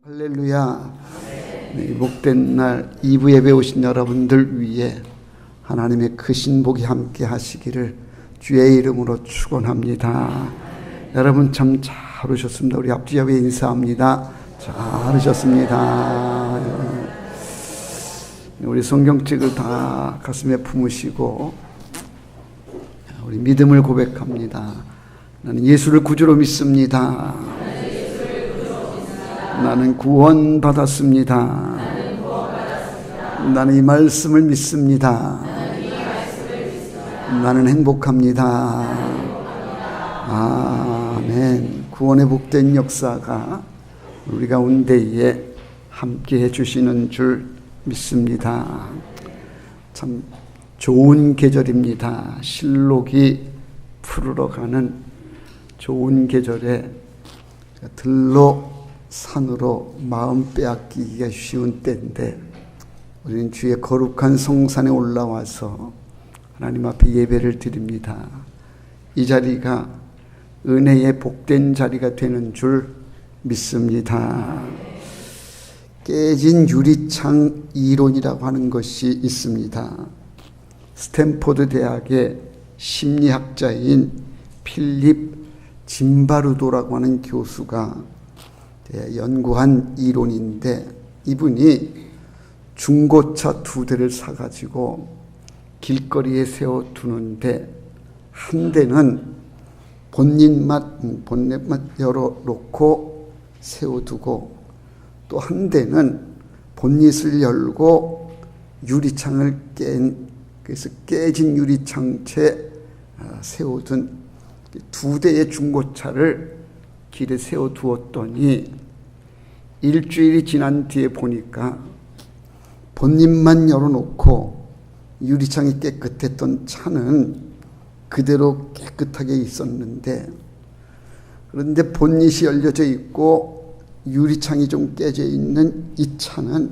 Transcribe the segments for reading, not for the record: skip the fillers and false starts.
할렐루야. 이 복된 날 2부 예배 오신 여러분들 위해 하나님의 크신 복이 함께 하시기를 주의 이름으로 축원합니다. 여러분 참 잘 오셨습니다. 우리 앞뒤에 인사합니다. 잘 오셨습니다. 우리 성경책을 다 가슴에 품으시고 우리 믿음을 고백합니다. 나는 예수를 구주로 믿습니다. 나는 구원받았습니다. 나는 이 말씀을 믿습니다. 나는 행복합니다. 아멘. 구원의 복된 역사가 우리 가운데에 함께 해주시는 줄 믿습니다. 참 좋은 계절입니다. 실록이 푸르러 가는 좋은 계절에 들로 산으로 마음 빼앗기기가 쉬운 때인데 우리는 주의 거룩한 성산에 올라와서 하나님 앞에 예배를 드립니다. 이 자리가 은혜의 복된 자리가 되는 줄 믿습니다. 깨진 유리창 이론이라고 하는 것이 있습니다. 스탠포드 대학의 심리학자인 필립 짐바르도라고 하는 교수가 연구한 이론인데, 이분이 중고차 2대를 사가지고 길거리에 세워두는데 한 대는 본넷만 열어놓고 세워두고 또 한 대는 본닛을 열고 유리창을 그래서 깨진 유리창채 세워둔 2대의 중고차를 길에 세워두었더니 일주일이 지난 뒤에 보니까 본닛만 열어놓고 유리창이 깨끗했던 차는 그대로 깨끗하게 있었는데, 그런데 본닛이 열려져 있고 유리창이 좀 깨져 있는 이 차는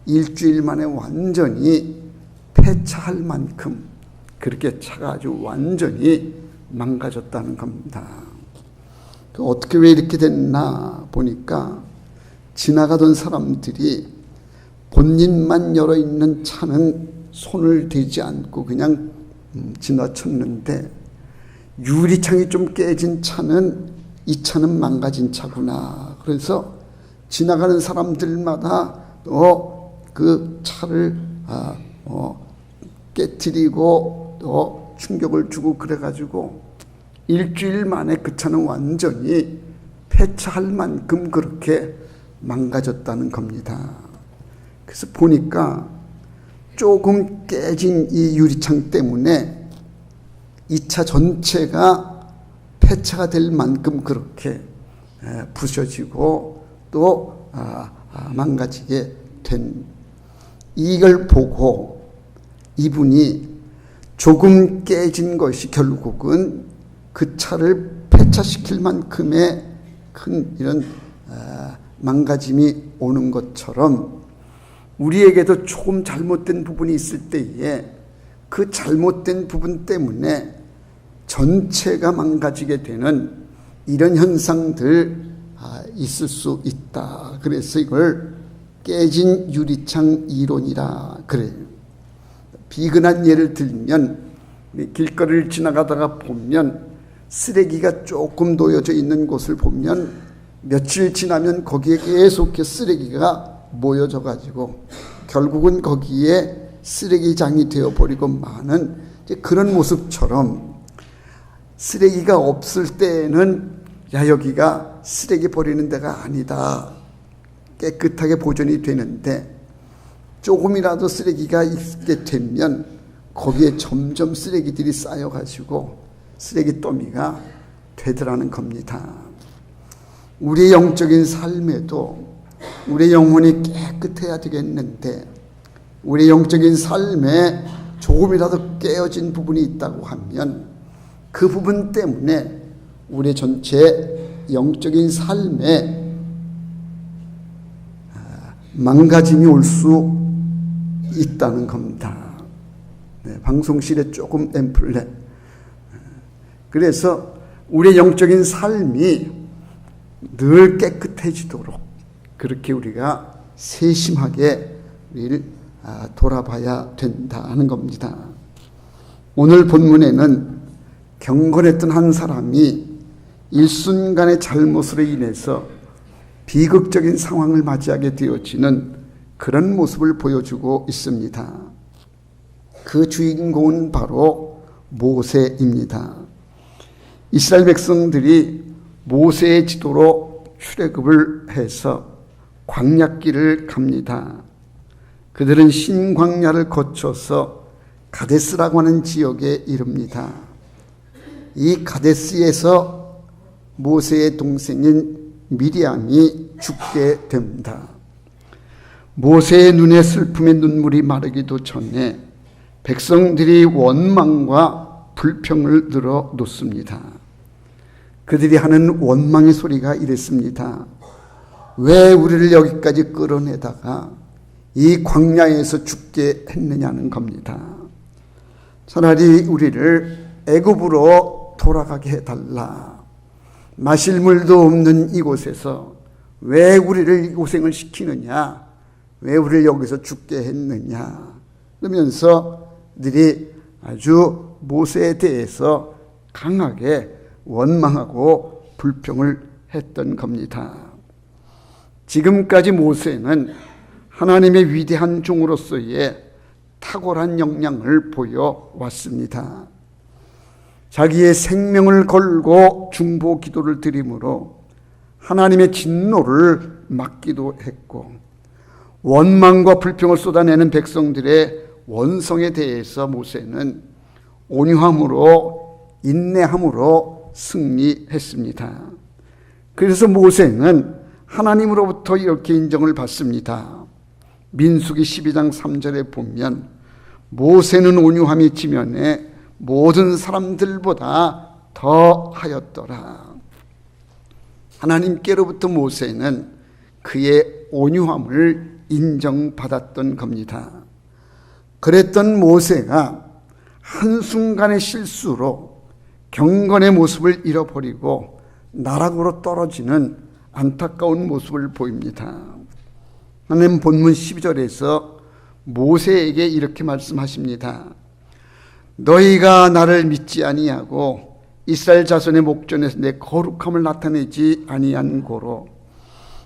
일주일 만에 완전히 폐차할 만큼 그렇게 차가 아주 완전히 망가졌다는 겁니다. 어떻게 왜 이렇게 됐나 보니까 지나가던 사람들이 본닛만 열어있는 차는 손을 대지 않고 그냥 지나쳤는데, 유리창이 좀 깨진 차는 이 차는 망가진 차구나. 그래서 지나가는 사람들마다 그 차를 깨트리고 또 충격을 주고 그래가지고 일주일 만에 그 차는 완전히 폐차할 만큼 그렇게 망가졌다는 겁니다. 그래서 보니까 조금 깨진 이 유리창 때문에 이 차 전체가 폐차가 될 만큼 그렇게 부셔지고 또 망가지게 된, 이걸 보고 이분이 조금 깨진 것이 결국은 그 차를 폐차시킬 만큼의 큰 이런 망가짐이 오는 것처럼 우리에게도 조금 잘못된 부분이 있을 때에 그 잘못된 부분 때문에 전체가 망가지게 되는 이런 현상들 있을 수 있다. 그래서 이걸 깨진 유리창 이론이라 그래요. 비근한 예를 들면 길거리를 지나가다가 보면 쓰레기가 조금 놓여져 있는 곳을 보면 며칠 지나면 거기에 계속 쓰레기가 모여져 가지고 결국은 거기에 쓰레기장이 되어버리고 마는 그런 모습처럼, 쓰레기가 없을 때에는 야 여기가 쓰레기 버리는 데가 아니다, 깨끗하게 보존이 되는데 조금이라도 쓰레기가 있게 되면 거기에 점점 쓰레기들이 쌓여가지고 쓰레기 더미가 되더라는 겁니다. 우리의 영적인 삶에도 우리의 영혼이 깨끗해야 되겠는데 우리의 영적인 삶에 조금이라도 깨어진 부분이 있다고 하면 그 부분 때문에 우리의 전체 영적인 삶에 망가짐이 올 수 있다는 겁니다. 방송실에 조금 앰플렛. 그래서 우리의 영적인 삶이 늘 깨끗해지도록, 그렇게 우리가 세심하게 우리를 돌아봐야 된다는 겁니다. 오늘 본문에는 경건했던 한 사람이 일순간의 잘못으로 인해서 비극적인 상황을 맞이하게 되어지는 그런 모습을 보여주고 있습니다. 그 주인공은 바로 모세입니다. 이스라엘 백성들이 모세의 지도로 출애굽을 해서 광야길을 갑니다. 그들은 신광야를 거쳐서 가데스라고 하는 지역에 이릅니다. 이 가데스에서 모세의 동생인 미리암이 죽게 됩니다. 모세의 눈에 슬픔의 눈물이 마르기도 전에 백성들이 원망과 불평을 늘어놓습니다. 그들이 하는 원망의 소리가 이랬습니다. 왜 우리를 여기까지 끌어내다가 이 광야에서 죽게 했느냐는 겁니다. 차라리 우리를 애굽으로 돌아가게 해달라. 마실 물도 없는 이곳에서 왜 우리를 고생을 시키느냐, 왜 우리를 여기서 죽게 했느냐, 그러면서 그들이 아주 모세에 대해서 강하게 원망하고 불평을 했던 겁니다. 지금까지 모세는 하나님의 위대한 종으로서의 탁월한 역량을 보여왔습니다. 자기의 생명을 걸고 중보 기도를 드림으로 하나님의 진노를 막기도 했고, 원망과 불평을 쏟아내는 백성들의 원성에 대해서 모세는 온유함으로 인내함으로 승리했습니다. 그래서 모세는 하나님으로부터 이렇게 인정을 받습니다. 민수기 12장 3절에 보면 모세는 온유함이 지면에 모든 사람들보다 더 하였더라. 하나님께로부터 모세는 그의 온유함을 인정받았던 겁니다. 그랬던 모세가 한순간의 실수로 경건의 모습을 잃어버리고 나락으로 떨어지는 안타까운 모습을 보입니다. 하나님 본문 12절에서 모세에게 이렇게 말씀하십니다. 너희가 나를 믿지 아니하고 이스라엘 자손의 목전에서 내 거룩함을 나타내지 아니한 고로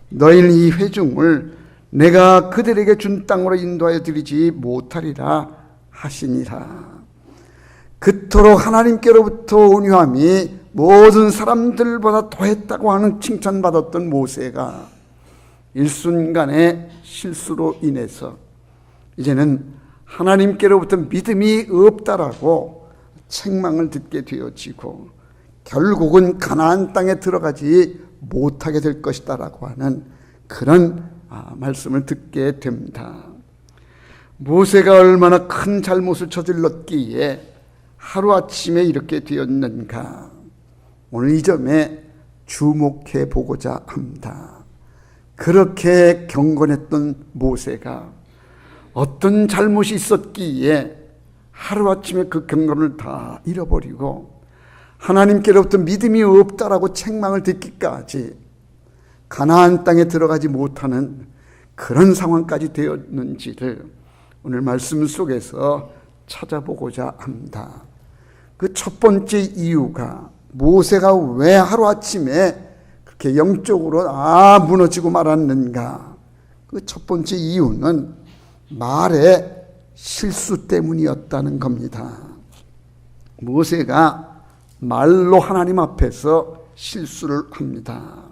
너희는 이 회중을 내가 그들에게 준 땅으로 인도하여 드리지 못하리라 하시니라. 그토록 하나님께로부터 온유함이 모든 사람들보다 더했다고 하는 칭찬받았던 모세가 일순간의 실수로 인해서 이제는 하나님께로부터 믿음이 없다라고 책망을 듣게 되어지고 결국은 가나안 땅에 들어가지 못하게 될 것이다라고 하는 그런 말씀을 듣게 됩니다. 모세가 얼마나 큰 잘못을 저질렀기에 하루아침에 이렇게 되었는가, 오늘 이 점에 주목해 보고자 합니다. 그렇게 경건했던 모세가 어떤 잘못이 있었기에 하루아침에 그 경건을 다 잃어버리고 하나님께로부터 믿음이 없다라고 책망을 듣기까지 가나안 땅에 들어가지 못하는 그런 상황까지 되었는지를 오늘 말씀 속에서 찾아보고자 합니다. 그 첫 번째 이유가 모세가 왜 하루아침에 그렇게 영적으로 무너지고 말았는가, 그 첫 번째 이유는 말의 실수 때문이었다는 겁니다. 모세가 말로 하나님 앞에서 실수를 합니다.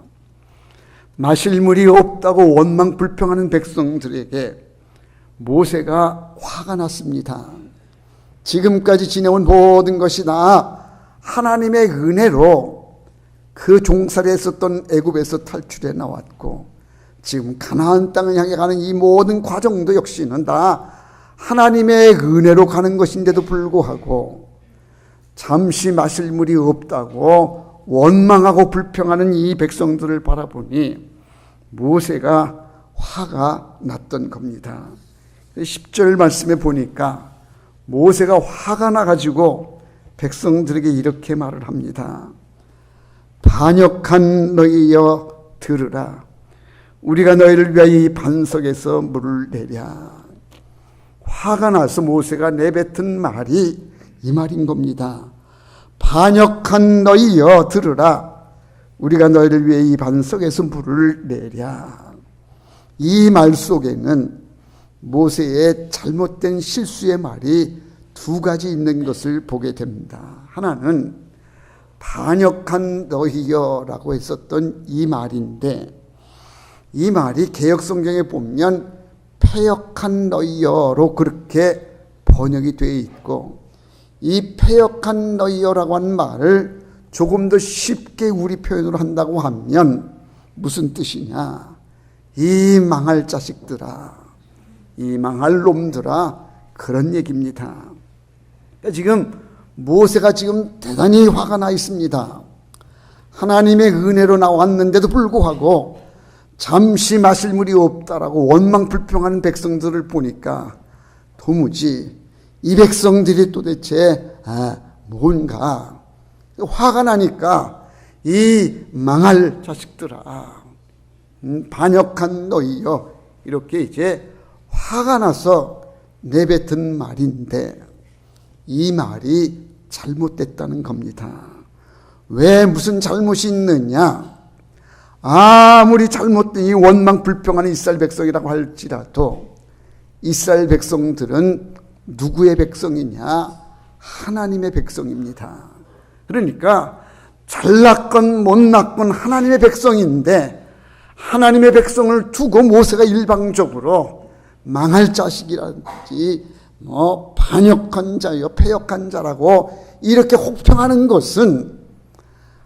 마실 물이 없다고 원망 불평하는 백성들에게 모세가 화가 났습니다. 지금까지 지내온 모든 것이 다 하나님의 은혜로 그 종살이 했었던 애굽에서 탈출해 나왔고, 지금 가나안 땅을 향해 가는 이 모든 과정도 역시는 다 하나님의 은혜로 가는 것인데도 불구하고 잠시 마실 물이 없다고 원망하고 불평하는 이 백성들을 바라보니 모세가 화가 났던 겁니다. 10절 말씀에 보니까 모세가 화가 나가지고 백성들에게 이렇게 말을 합니다. 반역한 너희여 들으라. 우리가 너희를 위하여 이 반석에서 물을 내랴. 화가 나서 모세가 내뱉은 말이 이 말인 겁니다. 반역한 너희여 들으라. 우리가 너희를 위해 이 반석에서 물을 내랴. 이 말 속에는 모세의 잘못된 실수의 말이 두 가지 있는 것을 보게 됩니다. 하나는 반역한 너희여라고 했었던 이 말인데, 이 말이 개역성경에 보면 패역한 너희여로 그렇게 번역이 되어 있고, 이 패역한 너희여라고 한 말을 조금 더 쉽게 우리 표현으로 한다고 하면 무슨 뜻이냐? 이 망할 자식들아, 이 망할 놈들아, 그런 얘기입니다. 지금 모세가 지금 대단히 화가 나 있습니다. 하나님의 은혜로 나왔는데도 불구하고 잠시 마실 물이 없다라고 원망불평하는 백성들을 보니까 도무지 이 백성들이 도대체 뭔가 화가 나니까 이 망할 자식들아, 반역한 너희여, 이렇게 이제 화가 나서 내뱉은 말인데 이 말이 잘못됐다는 겁니다. 왜 무슨 잘못이 있느냐? 아무리 잘못된 이 원망불평하는 이스라엘 백성이라고 할지라도 이스라엘 백성들은 누구의 백성이냐? 하나님의 백성입니다. 그러니까 잘났건 못났건 하나님의 백성인데 하나님의 백성을 두고 모세가 일방적으로 망할 자식이라든지 반역한 자여 패역한 자라고 이렇게 혹평하는 것은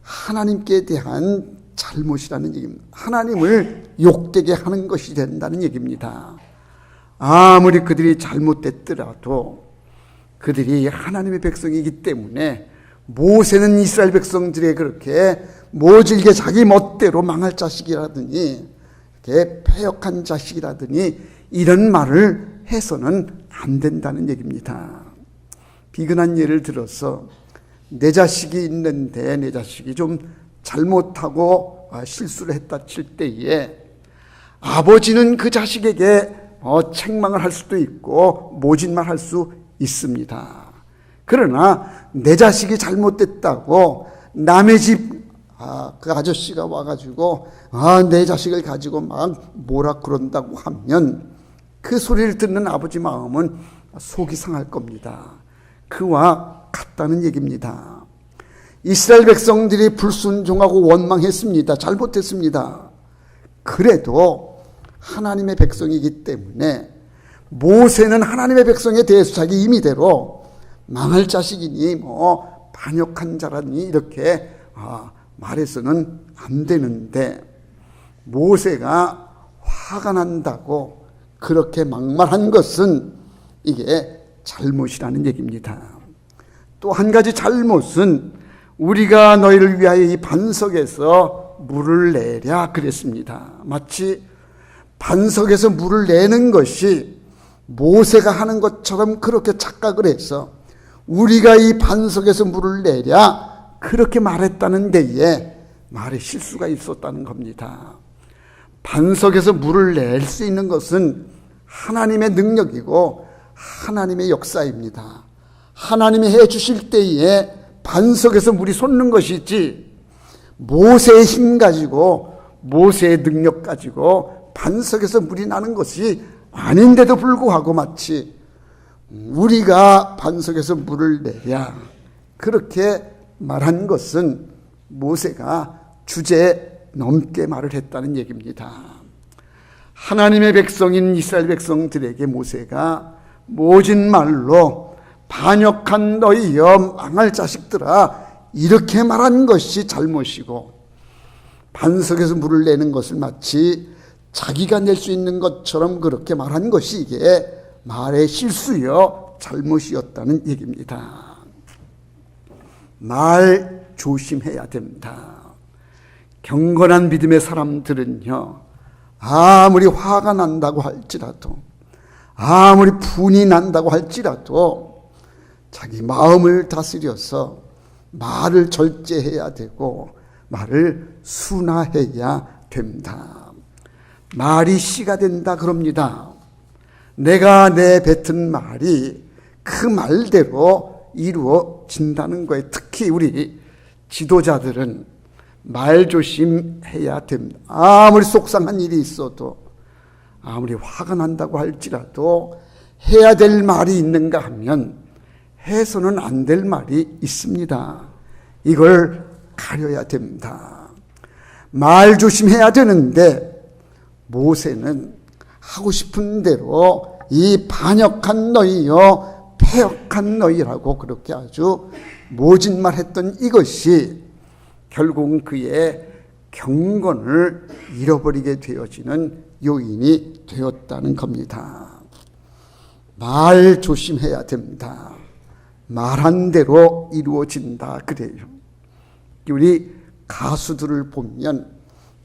하나님께 대한 잘못이라는 얘기입니다. 하나님을 욕되게 하는 것이 된다는 얘기입니다. 아무리 그들이 잘못됐더라도 그들이 하나님의 백성이기 때문에 모세는 이스라엘 백성들의 그렇게 모질게 자기 멋대로 망할 자식이라더니 이렇게 패역한 자식이라더니 이런 말을 해서는 안 된다는 얘기입니다. 비근한 예를 들어서 내 자식이 있는데 내 자식이 좀 잘못하고 실수를 했다 칠 때에 아버지는 그 자식에게 책망을 할 수도 있고 모진말 할 수 있습니다. 그러나 내 자식이 잘못됐다고 남의 집 그 아저씨가 와가지고 내 자식을 가지고 막 뭐라 그런다고 하면 그 소리를 듣는 아버지 마음은 속이 상할 겁니다. 그와 같다는 얘기입니다. 이스라엘 백성들이 불순종하고 원망했습니다. 잘못했습니다. 그래도 하나님의 백성이기 때문에 모세는 하나님의 백성에 대해서 자기 임의대로 망할 자식이니 반역한 자라니 이렇게 말해서는 안 되는데 모세가 화가 난다고 그렇게 막말한 것은 이게 잘못이라는 얘기입니다. 또 한 가지 잘못은 우리가 너희를 위하여 이 반석에서 물을 내랴 그랬습니다. 마치 반석에서 물을 내는 것이 모세가 하는 것처럼 그렇게 착각을 해서 우리가 이 반석에서 물을 내랴 그렇게 말했다는 데에 말에 실수가 있었다는 겁니다. 반석에서 물을 낼 수 있는 것은 하나님의 능력이고 하나님의 역사입니다. 하나님이 해 주실 때에 반석에서 물이 솟는 것이지 모세의 힘 가지고 모세의 능력 가지고 반석에서 물이 나는 것이 아닌데도 불구하고 마치 우리가 반석에서 물을 내랴 그렇게 말한 것은 모세가 주제 넘게 말을 했다는 얘기입니다. 하나님의 백성인 이스라엘 백성들에게 모세가 모진 말로 반역한 너희여 망할 자식들아 이렇게 말한 것이 잘못이고 반석에서 물을 내는 것을 마치 자기가 낼 수 있는 것처럼 그렇게 말한 것이 이게 말의 실수여 잘못이었다는 얘기입니다. 말 조심해야 됩니다. 경건한 믿음의 사람들은요, 아무리 화가 난다고 할지라도 아무리 분이 난다고 할지라도 자기 마음을 다스려서 말을 절제해야 되고 말을 순화해야 됩니다. 말이 씨가 된다 그럽니다. 내가 내뱉은 말이 그 말대로 이루어진다는 거예요. 특히 우리 지도자들은 말 조심해야 됩니다. 아무리 속상한 일이 있어도, 아무리 화가 난다고 할지라도 해야 될 말이 있는가 하면 해서는 안 될 말이 있습니다. 이걸 가려야 됩니다. 말 조심해야 되는데 모세는 하고 싶은 대로 이 반역한 너희여 패역한 너희라고 그렇게 아주 모진 말했던 이것이 결국은 그의 경건을 잃어버리게 되어지는 요인이 되었다는 겁니다. 말 조심해야 됩니다. 말한 대로 이루어진다 그래요. 우리 가수들을 보면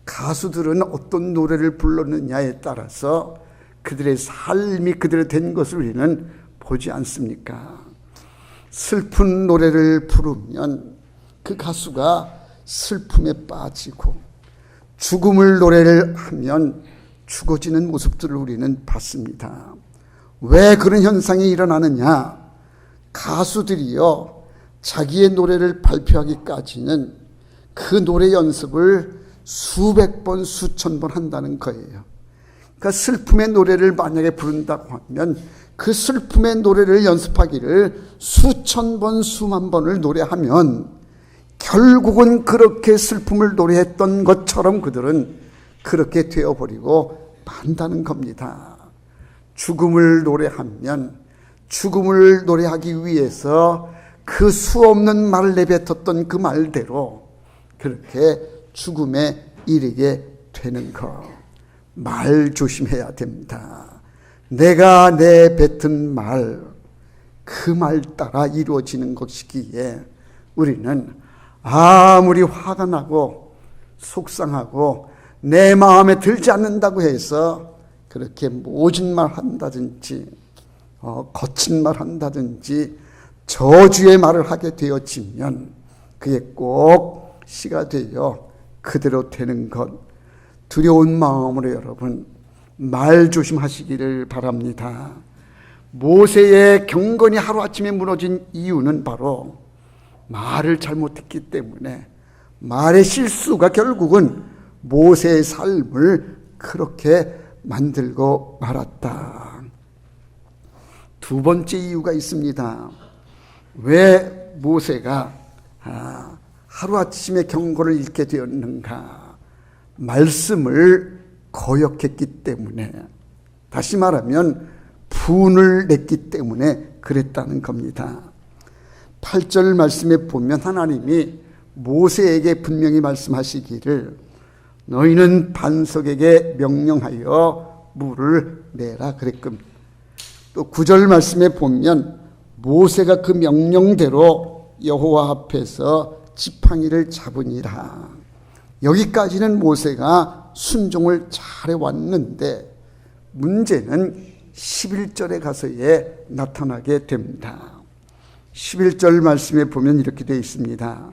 가수들은 어떤 노래를 불렀느냐에 따라서 그들의 삶이 그대로 된 것을 우리는 보지 않습니까? 슬픈 노래를 부르면 그 가수가 슬픔에 빠지고, 죽음을 노래를 하면 죽어지는 모습들을 우리는 봤습니다. 왜 그런 현상이 일어나느냐? 가수들이요, 자기의 노래를 발표하기까지는 그 노래 연습을 수백 번, 수천 번 한다는 거예요. 그러니까 슬픔의 노래를 만약에 부른다고 하면 그 슬픔의 노래를 연습하기를 수천 번, 수만 번을 노래하면 결국은 그렇게 슬픔을 노래했던 것처럼 그들은 그렇게 되어버리고 만다는 겁니다. 죽음을 노래하면 죽음을 노래하기 위해서 그 수없는 말을 내뱉었던 그 말대로 그렇게 죽음에 이르게 되는 것. 말 조심해야 됩니다. 내가 내뱉은 말, 그 말 따라 이루어지는 것이기에 우리는 아무리 화가 나고 속상하고 내 마음에 들지 않는다고 해서 그렇게 모진 말 한다든지 거친 말 한다든지 저주의 말을 하게 되어지면 그게 꼭 씨가 되어 그대로 되는 것. 두려운 마음으로 여러분 말 조심하시기를 바랍니다. 모세의 경건이 하루아침에 무너진 이유는 바로 말을 잘못했기 때문에, 말의 실수가 결국은 모세의 삶을 그렇게 만들고 말았다. 두 번째 이유가 있습니다. 왜 모세가 하루아침에 경건을 잃게 되었는가? 말씀을 거역했기 때문에, 다시 말하면 분을 냈기 때문에 그랬다는 겁니다. 8절 말씀에 보면 하나님이 모세에게 분명히 말씀하시기를 너희는 반석에게 명령하여 물을 내라 그랬겁니다. 또 9절 말씀에 보면 모세가 그 명령대로 여호와 앞에서 지팡이를 잡으니라. 여기까지는 모세가 순종을 잘해왔는데 문제는 11절에 가서에 나타나게 됩니다. 11절 말씀에 보면 이렇게 되어 있습니다.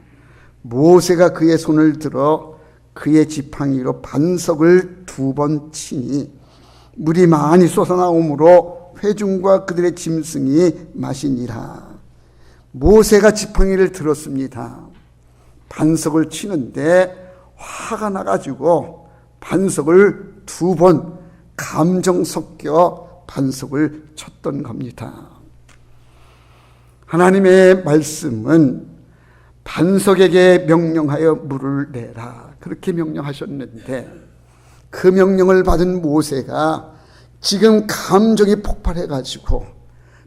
모세가 그의 손을 들어 그의 지팡이로 반석을 2번 치니 물이 많이 솟아나오므로 회중과 그들의 짐승이 마시니라. 모세가 지팡이를 들었습니다. 반석을 치는데 화가 나가지고 반석을 2번 감정 섞여 반석을 쳤던 겁니다. 하나님의 말씀은 반석에게 명령하여 물을 내라 그렇게 명령하셨는데, 그 명령을 받은 모세가 지금 감정이 폭발해가지고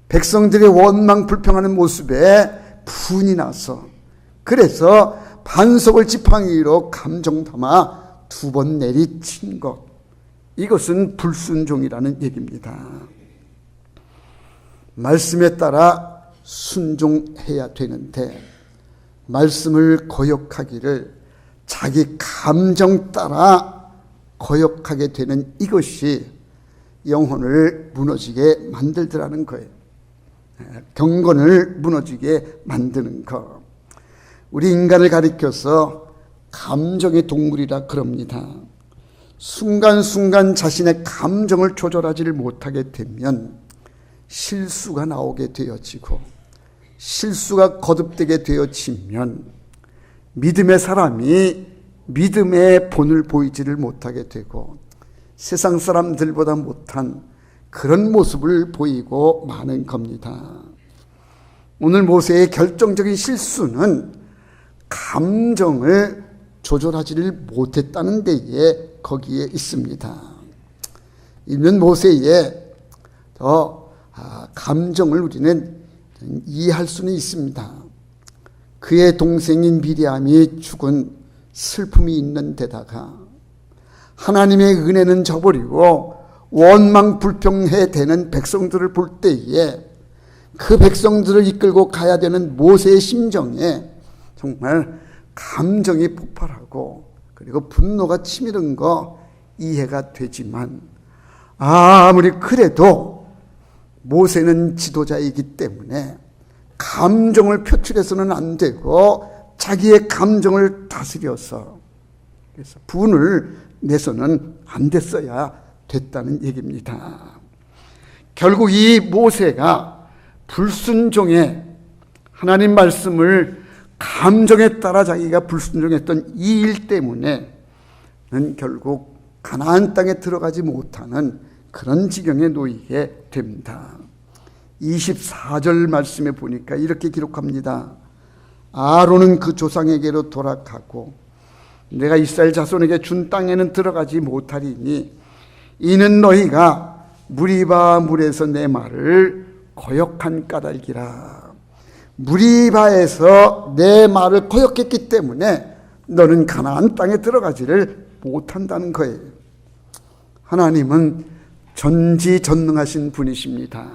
백성들의 원망 불평하는 모습에 분이 나서, 그래서 반석을 지팡이로 감정 담아 2번 내리친 것, 이것은 불순종이라는 얘기입니다. 말씀에 따라 순종해야 되는데 말씀을 거역하기를 자기 감정 따라 거역하게 되는 이것이 영혼을 무너지게 만들더라는 거예요. 경건을 무너지게 만드는 것. 우리 인간을 가리켜서 감정의 동물이라 그럽니다. 순간순간 자신의 감정을 조절하지를 못하게 되면 실수가 나오게 되어지고, 실수가 거듭되게 되어지면 믿음의 사람이 믿음의 본을 보이지를 못하게 되고 세상 사람들보다 못한 그런 모습을 보이고 마는 겁니다. 오늘 모세의 결정적인 실수는 감정을 조절하지를 못했다는 데에 거기에 있습니다. 이는 모세의 감정을 우리는 이해할 수는 있습니다. 그의 동생인 미리암이 죽은 슬픔이 있는 데다가 하나님의 은혜는 저버리고 원망불평해 되는 백성들을 볼 때에 그 백성들을 이끌고 가야 되는 모세의 심정에 정말 감정이 폭발하고 그리고 분노가 치밀은 거 이해가 되지만, 아무리 그래도 모세는 지도자이기 때문에 감정을 표출해서는 안 되고 자기의 감정을 다스려서 그래서 분을 내서는 안 됐어야 됐다는 얘기입니다. 결국 이 모세가 불순종에 하나님 말씀을 감정에 따라 자기가 불순종했던 이 일 때문에는 결국 가나안 땅에 들어가지 못하는 그런 지경에 놓이게 됩니다. 24절 말씀에 보니까 이렇게 기록합니다. 아론은 그 조상에게로 돌아가고 내가 이스라엘 자손에게 준 땅에는 들어가지 못하리니 이는 너희가 무리바 물에서 내 말을 거역한 까닭이라. 무리바에서 내 말을 거역했기 때문에 너는 가나안 땅에 들어가지를 못한다는 거예요. 하나님은 전지전능하신 분이십니다.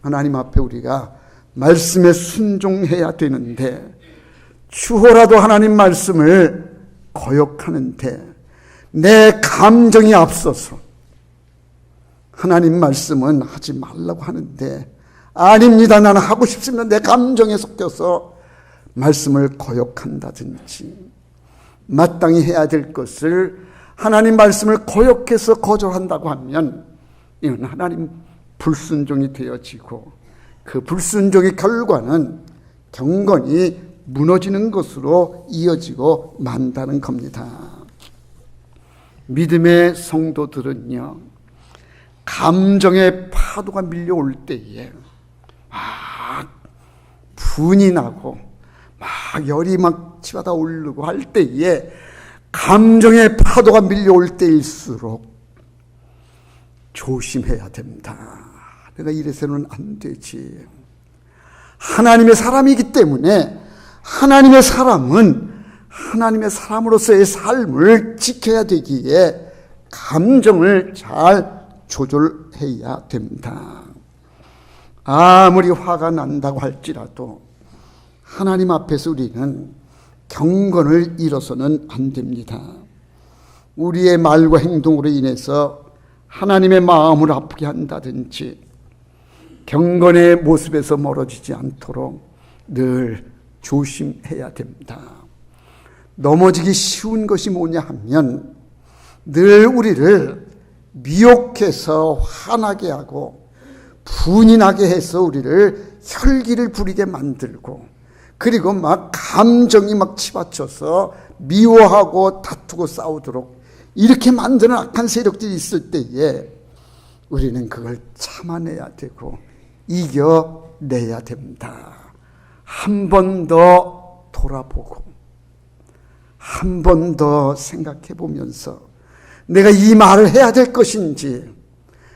하나님 앞에 우리가 말씀에 순종해야 되는데 추호라도 하나님 말씀을 거역하는데 내 감정이 앞서서 하나님 말씀은 하지 말라고 하는데 아닙니다. 나는 하고 싶습니다. 내 감정에 섞여서 말씀을 거역한다든지 마땅히 해야 될 것을 하나님 말씀을 거역해서 거절한다고 하면 이건 하나님 불순종이 되어지고 그 불순종의 결과는 경건이 무너지는 것으로 이어지고 만다는 겁니다. 믿음의 성도들은요, 감정의 파도가 밀려올 때에 막 분이 나고 막 열이 막 치받아 오르고 할 때에 감정의 파도가 밀려올 때일수록 조심해야 됩니다. 내가 이래서는 안 되지. 하나님의 사람이기 때문에 하나님의 사람은 하나님의 사람으로서의 삶을 지켜야 되기에 감정을 잘 조절해야 됩니다. 아무리 화가 난다고 할지라도 하나님 앞에서 우리는 경건을 잃어서는 안 됩니다. 우리의 말과 행동으로 인해서 하나님의 마음을 아프게 한다든지 경건의 모습에서 멀어지지 않도록 늘 조심해야 됩니다. 넘어지기 쉬운 것이 뭐냐 하면 늘 우리를 미혹해서 화나게 하고 분이 나게 해서 우리를 혈기를 부리게 만들고 그리고 막 감정이 막 치받쳐서 미워하고 다투고 싸우도록 이렇게 만드는 악한 세력들이 있을 때에 우리는 그걸 참아내야 되고 이겨내야 됩니다. 한 번 더 돌아보고 한 번 더 생각해 보면서 내가 이 말을 해야 될 것인지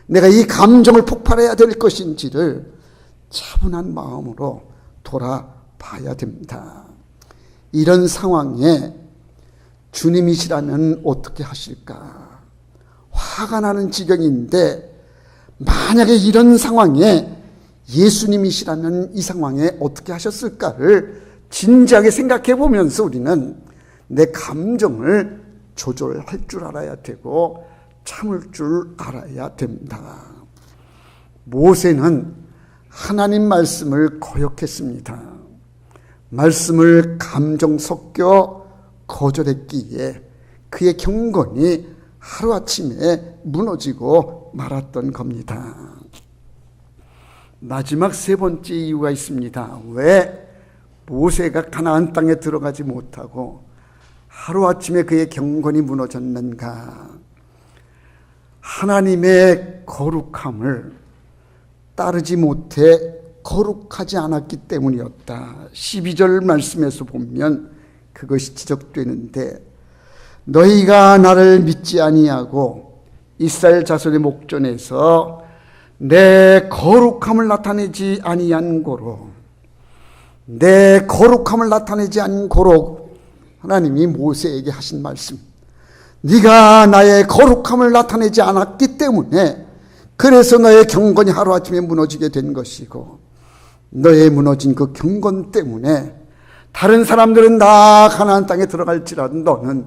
내가 이 감정을 폭발해야 될 것인지를 차분한 마음으로 돌아봐야 됩니다. 이런 상황에 주님이시라면 어떻게 하실까? 화가 나는 지경인데 만약에 이런 상황에 예수님이시라면 이 상황에 어떻게 하셨을까를 진지하게 생각해 보면서 우리는 내 감정을 조절할 줄 알아야 되고 참을 줄 알아야 됩니다. 모세는 하나님 말씀을 거역했습니다. 말씀을 감정 섞여 거절했기에 그의 경건이 하루아침에 무너지고 말았던 겁니다. 마지막 세 번째 이유가 있습니다. 왜 모세가 가나안 땅에 들어가지 못하고 하루아침에 그의 경건이 무너졌는가? 하나님의 거룩함을 따르지 못해 거룩하지 않았기 때문이었다. 12절 말씀에서 보면 그것이 지적되는데, 너희가 나를 믿지 아니하고 이스라엘 자손의 목전에서 내 거룩함을 나타내지 아니한 고로, 내 거룩함을 나타내지 않은 고로 하나님이 모세에게 하신 말씀, 네가 나의 거룩함을 나타내지 않았기 때문에 그래서 너의 경건이 하루아침에 무너지게 된 것이고, 너의 무너진 그 경건 때문에 다른 사람들은 다 가나안 땅에 들어갈지라도 너는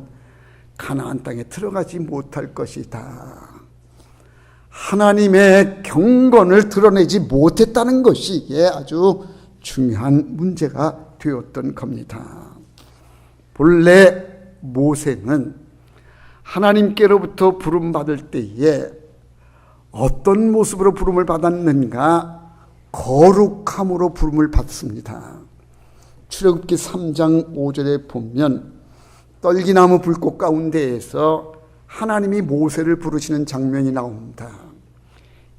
가나안 땅에 들어가지 못할 것이다. 하나님의 경건을 드러내지 못했다는 것이 이게 아주 중요한 문제가 되었던 겁니다. 본래 모세는 하나님께로부터 부름받을 때에 어떤 모습으로 부름을 받았는가? 거룩함으로 부름을 받습니다. 출애굽기 3장 5절에 보면 떨기나무 불꽃 가운데에서 하나님이 모세를 부르시는 장면이 나옵니다.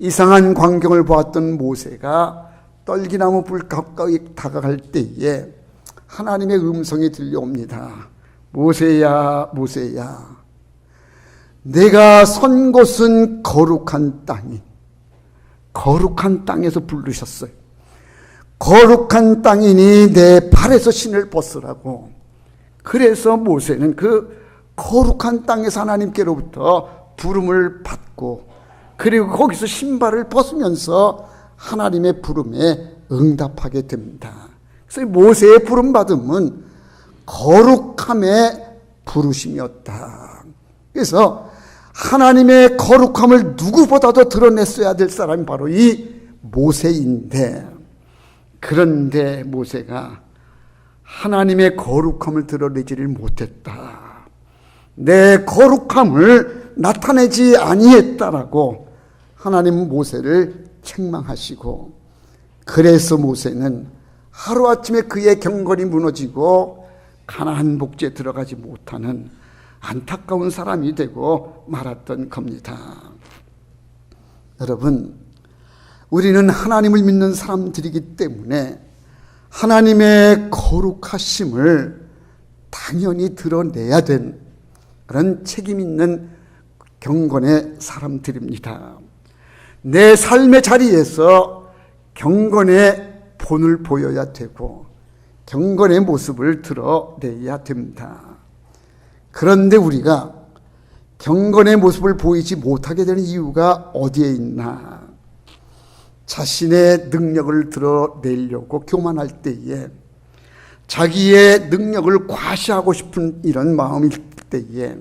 이상한 광경을 보았던 모세가 떨기나무 불 가까이 다가갈 때에 하나님의 음성이 들려옵니다. 모세야, 모세야, 내가 선 곳은 거룩한 땅이, 거룩한 땅에서 부르셨어요. 거룩한 땅이니 내 발에서 신을 벗으라고. 그래서 모세는 그 거룩한 땅에서 하나님께로부터 부름을 받고, 그리고 거기서 신발을 벗으면서 하나님의 부름에 응답하게 됩니다. 그래서 모세의 부름받음은 거룩함의 부르심이었다. 그래서 하나님의 거룩함을 누구보다도 드러냈어야 될 사람이 바로 이 모세인데, 그런데 모세가 하나님의 거룩함을 드러내지를 못했다. 내 거룩함을 나타내지 아니했다라고 하나님은 모세를 책망하시고, 그래서 모세는 하루아침에 그의 경건이 무너지고 가나안 복지에 들어가지 못하는 안타까운 사람이 되고 말았던 겁니다. 여러분, 우리는 하나님을 믿는 사람들이기 때문에 하나님의 거룩하심을 당연히 드러내야 된 그런 책임 있는 경건의 사람들입니다. 내 삶의 자리에서 경건의 본을 보여야 되고 경건의 모습을 드러내야 됩니다. 그런데 우리가 경건의 모습을 보이지 못하게 되는 이유가 어디에 있나? 자신의 능력을 드러내려고 교만할 때에, 자기의 능력을 과시하고 싶은 이런 마음일 때에,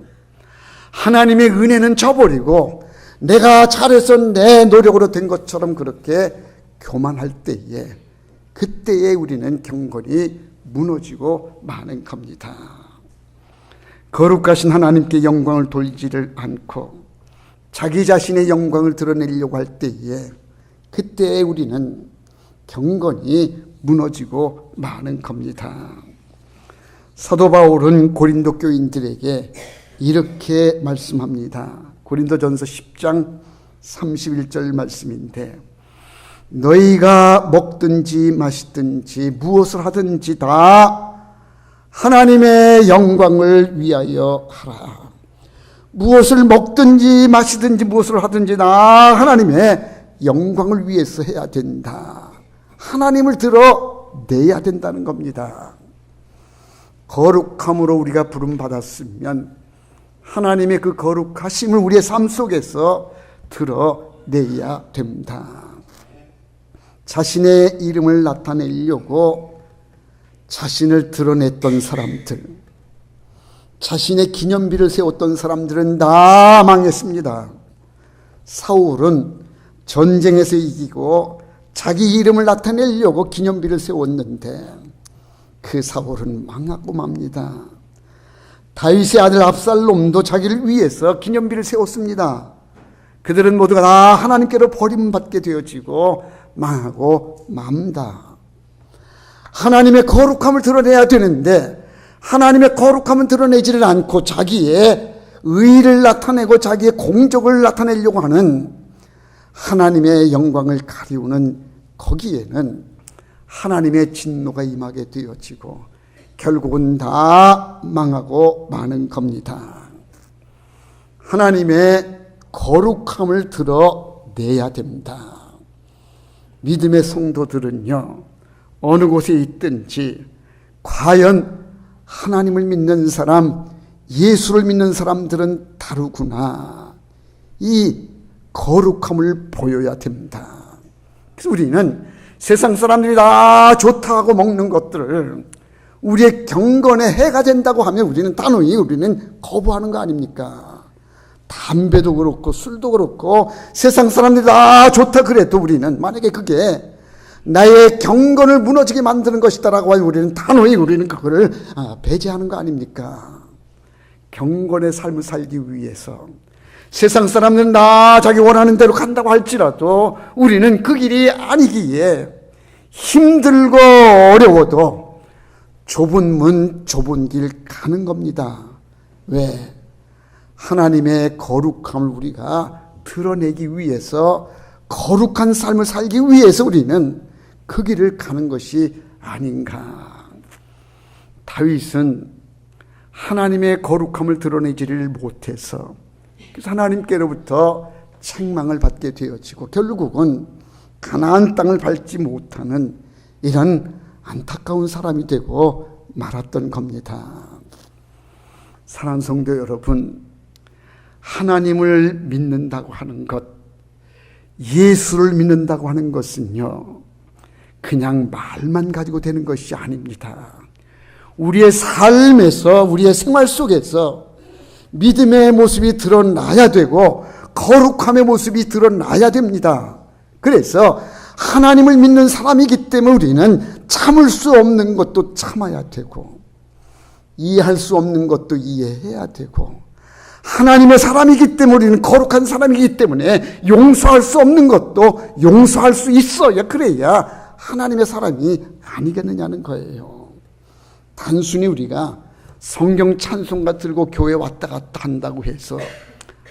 하나님의 은혜는 저버리고 내가 잘해서 내 노력으로 된 것처럼 그렇게 교만할 때에, 그때에 우리는 경건이 무너지고 마는 겁니다. 거룩하신 하나님께 영광을 돌리지를 않고 자기 자신의 영광을 드러내려고 할 때에, 그때에 우리는 경건이 무너지고 마는 겁니다. 사도 바울은 고린도 교인들에게 이렇게 말씀합니다. 고린도전서 10장 31절 말씀인데, 너희가 먹든지 마시든지 무엇을 하든지 다 하나님의 영광을 위하여 하라. 무엇을 먹든지 마시든지 무엇을 하든지 다 하나님의 영광을 위해서 해야 된다. 하나님을 드러내야 된다는 겁니다. 거룩함으로 우리가 부름받았으면 하나님의 그 거룩하심을 우리의 삶 속에서 드러내야 됩니다. 자신의 이름을 나타내려고 자신을 드러냈던 사람들, 자신의 기념비를 세웠던 사람들은 다 망했습니다. 사울은 전쟁에서 이기고 자기 이름을 나타내려고 기념비를 세웠는데 그 사울은 망하고 맙니다. 다윗의 아들 압살롬도 자기를 위해서 기념비를 세웠습니다. 그들은 모두가 다 하나님께로 버림받게 되어지고 망하고 맙니다. 하나님의 거룩함을 드러내야 되는데 하나님의 거룩함은 드러내지를 않고 자기의 의를 나타내고 자기의 공적을 나타내려고 하는 하나님의 영광을 가리우는 거기에는 하나님의 진노가 임하게 되어지고 결국은 다 망하고 마는 겁니다. 하나님의 거룩함을 드러내야 됩니다. 믿음의 성도들은요, 어느 곳에 있든지 과연 하나님을 믿는 사람, 예수를 믿는 사람들은 다르구나, 이 거룩함을 보여야 됩니다. 그래서 우리는 세상 사람들이 다 좋다고 먹는 것들을 우리의 경건에 해가 된다고 하면 우리는 단호히 거부하는 거 아닙니까? 담배도 그렇고 술도 그렇고 세상 사람들이 다 좋다 그래도 우리는 만약에 그게 나의 경건을 무너지게 만드는 것이다라고 하면 우리는 단호히 그거를 배제하는 거 아닙니까? 경건의 삶을 살기 위해서 세상 사람들은 다 자기 원하는 대로 간다고 할지라도 우리는 그 길이 아니기에 힘들고 어려워도 좁은 문 좁은 길 가는 겁니다. 왜? 하나님의 거룩함을 우리가 드러내기 위해서, 거룩한 삶을 살기 위해서 우리는 그 길을 가는 것이 아닌가. 다윗은 하나님의 거룩함을 드러내지를 못해서 그래서 하나님께로부터 책망을 받게 되어지고 결국은 가나안 땅을 밟지 못하는 이런 안타까운 사람이 되고 말았던 겁니다. 사랑하는 성도 여러분, 하나님을 믿는다고 하는 것, 예수를 믿는다고 하는 것은요, 그냥 말만 가지고 되는 것이 아닙니다. 우리의 삶에서, 우리의 생활 속에서 믿음의 모습이 드러나야 되고 거룩함의 모습이 드러나야 됩니다. 그래서 하나님을 믿는 사람이기 때문에 우리는 참을 수 없는 것도 참아야 되고 이해할 수 없는 것도 이해해야 되고, 하나님의 사람이기 때문에 우리는 거룩한 사람이기 때문에 용서할 수 없는 것도 용서할 수 있어야, 그래야 하나님의 사람이 아니겠느냐는 거예요. 단순히 우리가 성경 찬송가 들고 교회 왔다 갔다 한다고 해서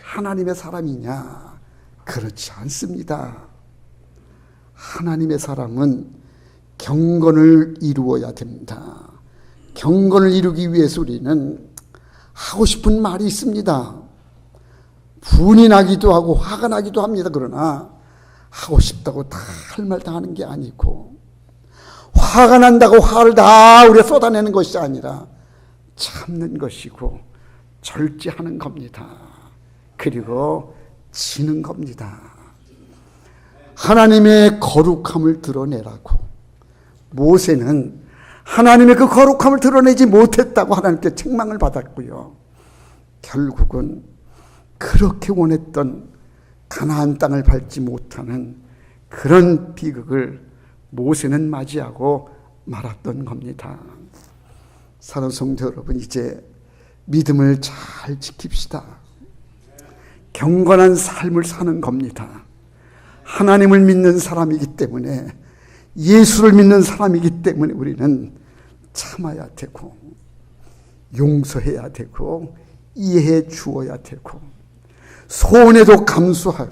하나님의 사람이냐? 그렇지 않습니다. 하나님의 사람은 경건을 이루어야 됩니다. 경건을 이루기 위해서 우리는 하고 싶은 말이 있습니다. 분이 나기도 하고 화가 나기도 합니다. 그러나 하고 싶다고 다 할 말 다 하는 게 아니고, 화가 난다고 화를 다 우리가 쏟아내는 것이 아니라 참는 것이고 절제하는 겁니다. 그리고 지는 겁니다. 하나님의 거룩함을 드러내라고. 모세는 하나님의 그 거룩함을 드러내지 못했다고 하나님께 책망을 받았고요. 결국은 그렇게 원했던 가나안 땅을 밟지 못하는 그런 비극을 모세는 맞이하고 말았던 겁니다. 사랑하는 성도 여러분, 이제 믿음을 잘 지킵시다. 경건한 삶을 사는 겁니다. 하나님을 믿는 사람이기 때문에, 예수를 믿는 사람이기 때문에 우리는 참아야 되고 용서해야 되고 이해해 주어야 되고 소원에도 감수할,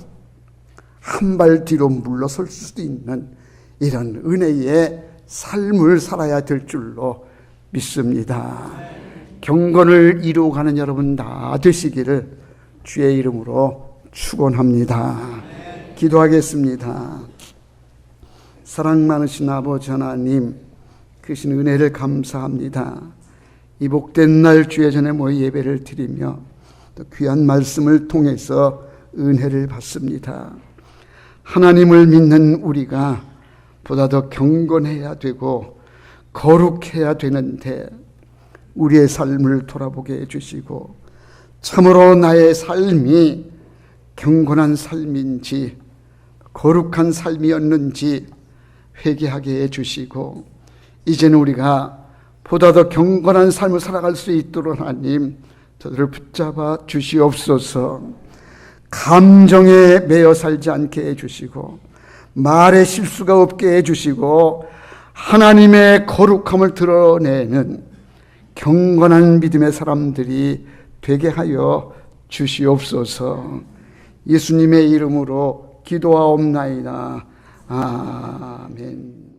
한 발 뒤로 물러설 수도 있는 이런 은혜의 삶을 살아야 될 줄로 믿습니다. 경건을 이루어가는 여러분 다 되시기를 주의 이름으로 축원합니다. 기도하겠습니다. 사랑 많으신 아버지 하나님, 크신 은혜를 감사합니다. 이 복된 날 주의 전에 모여 예배를 드리며 또 귀한 말씀을 통해서 은혜를 받습니다. 하나님을 믿는 우리가 보다 더 경건해야 되고 거룩해야 되는데 우리의 삶을 돌아보게 해주시고 참으로 나의 삶이 경건한 삶인지 거룩한 삶이었는지 회개하게 해주시고 이제는 우리가 보다 더 경건한 삶을 살아갈 수 있도록 하나님 저들을 붙잡아 주시옵소서. 감정에 매여 살지 않게 해주시고 말에 실수가 없게 해주시고 하나님의 거룩함을 드러내는 경건한 믿음의 사람들이 되게 하여 주시옵소서. 예수님의 이름으로 기도하옵나이다. 아멘.